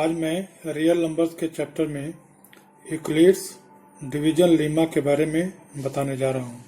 आज मैं real numbers के चैप्टर में यूक्लिड्स डिवीजन लेमा के बारे में बताने जा रहा हूँ।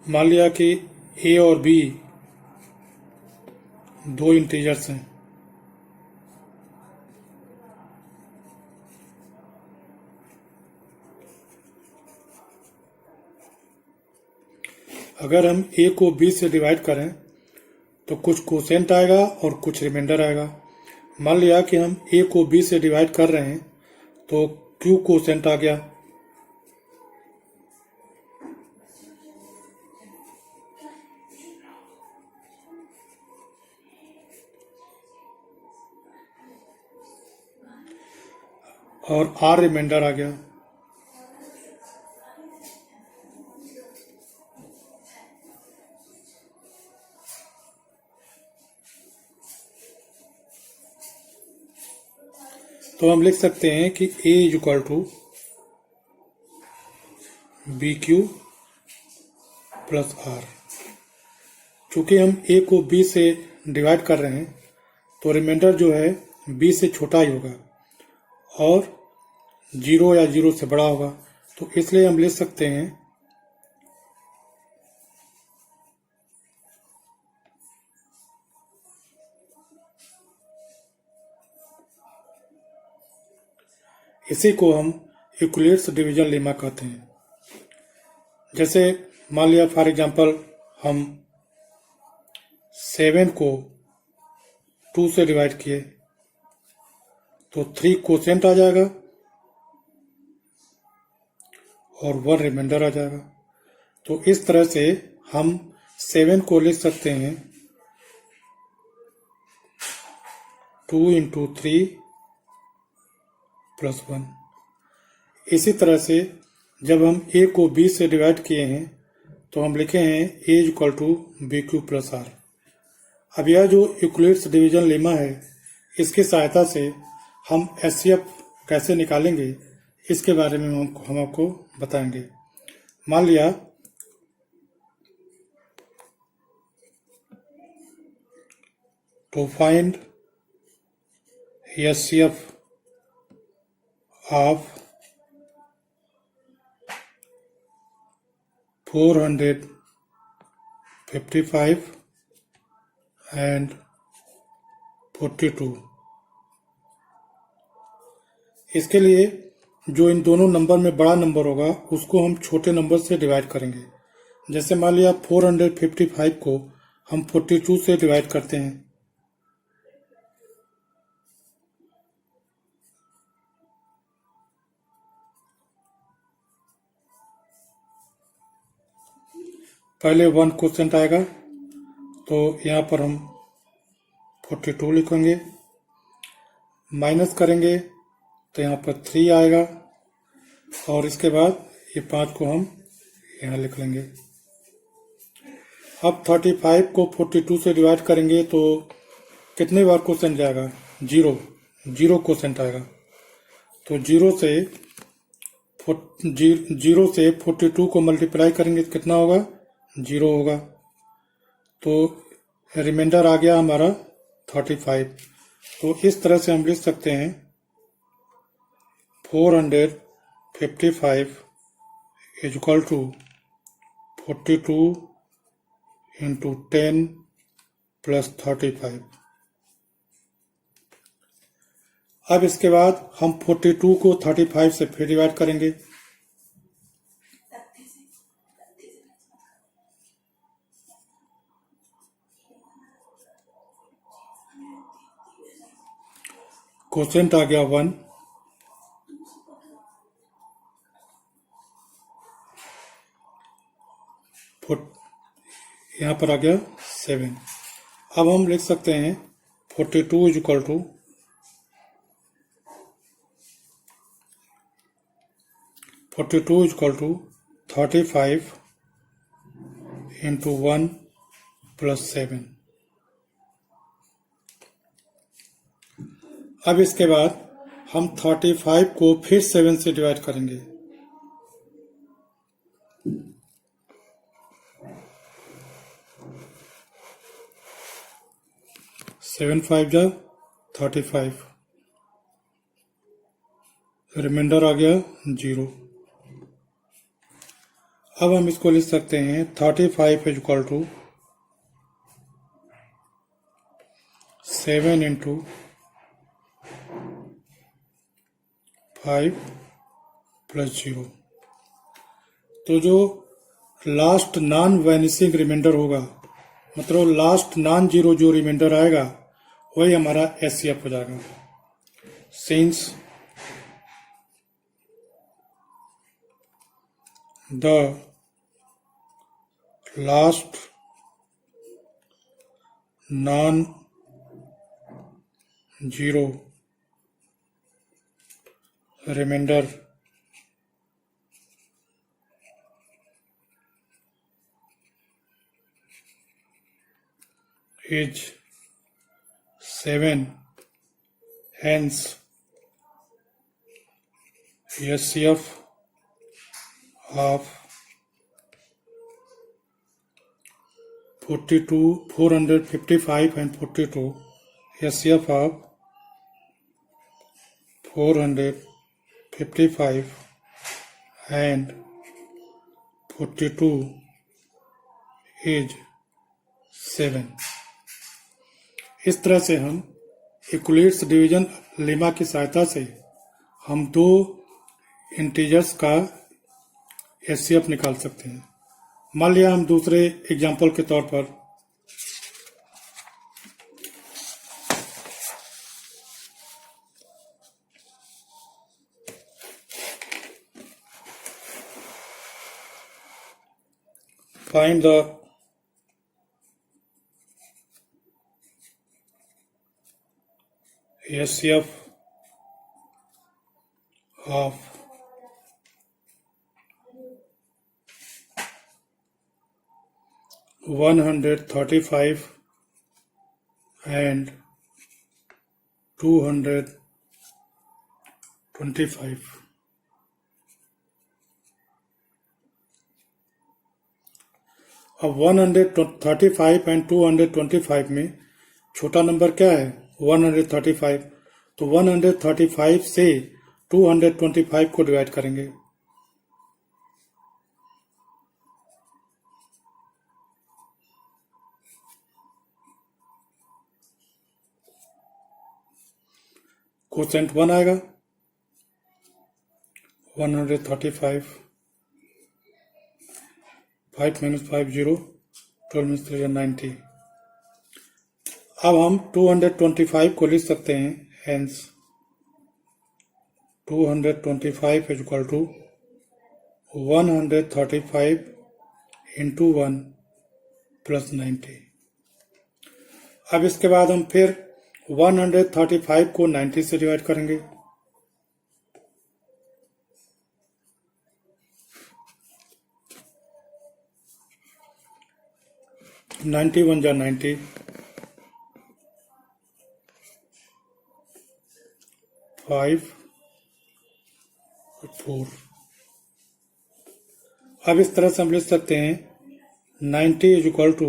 मान लिया कि ए और बी दो इंटीजर्स हैं। अगर हम ए को बी से डिवाइड करें तो कुछ कोसेंट आएगा और कुछ रिमाइंडर आएगा। मान लिया कि हम ए को बी से डिवाइड कर रहे हैं तो क्यू कोसेंट आ गया और आर रिमाइंडर आ गया। तो हम लिख सकते हैं कि A is equal to B Q plus R. चूंकि हम A को B से डिवाइड कर रहे हैं तो रिमाइंडर जो है B से छोटा ही होगा और 0 या 0 से बड़ा होगा। तो इसलिए हम लिख सकते हैं इसी को हम यूक्लिड्स डिवीजन लेमा कहते हैं। जैसे मान लिया फॉर एग्जांपल हम 7 को 2 से डिवाइड किए तो 3 कोसेंट आ जाएगा और 1 रिमाइंडर आ जाएगा। तो इस तरह से हम 7 को लिख सकते हैं 2 इंटू 3 प्लस 1। इसी तरह से जब हम A को B से डिवाइड किए हैं तो हम लिखे हैं A is equal to B Q plus R. अब यह जो यूक्लिड्स डिवीजन लेमा है इसकी सहायता से हम HCF कैसे निकालेंगे इसके बारे में हम आपको बताएंगे। मान लिया to find HCF of 455 and 42। इसके लिए जो इन दोनों नंबर में बड़ा नंबर होगा उसको हम छोटे नंबर से डिवाइड करेंगे। जैसे मान लिया 455 को हम 42 से डिवाइड करते हैं पहले 1 कोसेंट आएगा तो यहाँ पर हम 42 लिखेंगे, माइनस करेंगे तो यहाँ पर 3 आएगा और इसके बाद ये 5 को हम यहाँ लिख लेंगे। अब 35 को 42 से डिवाइड करेंगे तो कितने बार कोसेंट जाएगा? 0 कोसेंट आएगा। तो 0 से 42 को मल्टीप्लाई करेंगे तो कितना होगा? 0 होगा। तो रिमाइंडर आ गया हमारा 35। तो इस तरह से हम लिख सकते हैं 455 is equal to 42 into 10 plus 35। अब इसके बाद हम 42 को 35 से फिर डिवाइड करेंगे कोसेंट आ गया 1 यहाँ पर आ गया 7। अब हम लिख सकते हैं 42 is equal to 42 is equal to 35 into 1 plus 7। अब इसके बाद हम 35 को फिर 7 से डिवाइड करेंगे। 7 5 जा 35, रिमाइंडर आ गया 0। अब हम इसको लिख सकते हैं 35 is equal to 7 into 5 plus 0। तो जो लास्ट नॉन वैनिशिंग रिमाइंडर होगा, मतलब लास्ट नॉन जीरो जो रिमाइंडर आएगा वही हमारा एचसीएफ हो जाएगा। Since the last non zero remainder is 7, hence HCF of 455 and 42, HCF of 455 and 42 is 7। इस तरह से हम इक्वलेट्स डिवीजन लेमा की सहायता से हम दो इंटीजर्स का एचसीएफ निकाल सकते हैं। मान लिया हम दूसरे एग्जांपल के तौर पर find the HCF of 135 and 225। अब 135 एंड 225 में छोटा नंबर क्या है 135, तो 135 से 225 को डिवाइड करेंगे। कोसेंट 1 आएगा 135, 5 minus 5 0, 12 minus 3 90। अब हम 225 को लिख सकते हैं, hence 225 is equal to 135 into 1 plus 90। अब इसके बाद हम फिर 135 को 90 से डिवाइड करेंगे। नाइन्टी 1 जा 90, 5 और 4। अब इस तरह से हम लिख सकते हैं 90 is equal to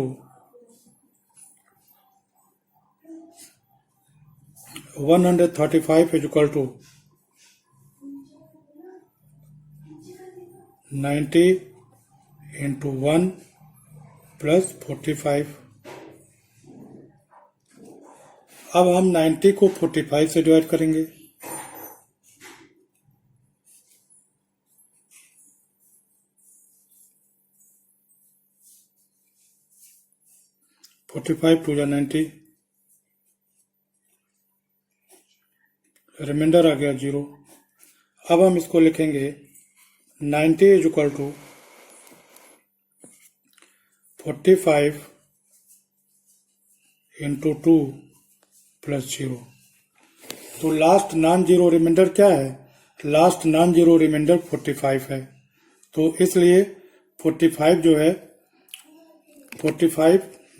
135 is equal to 90 into 1 plus 45। अब हम 90 को 45 से डिवाइड करेंगे। टू जा 90, रिमाइंडर आ गया 0। अब हम इसको लिखेंगे 90 is equal to 45 into 2 plus 0। तो लास्ट नॉन जीरो रिमाइंडर क्या है लास्ट नॉन जीरो रिमाइंडर 45 है, तो इसलिए 45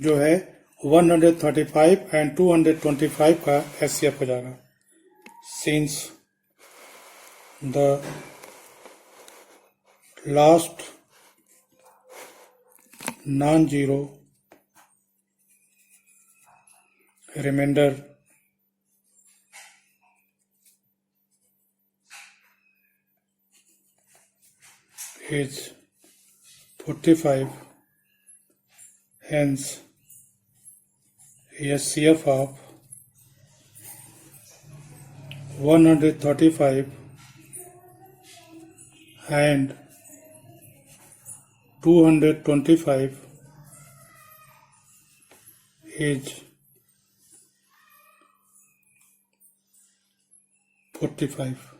जो है 135 एंड 225 का एचसीएफ हो जाएगा। Since the last non zero remainder is 45, hence HCF of 135 and 225 is 45.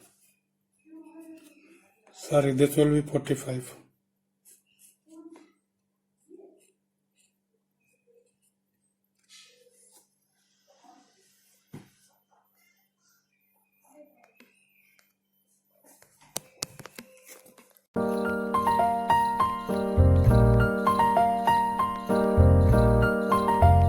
Sorry, this will be 45.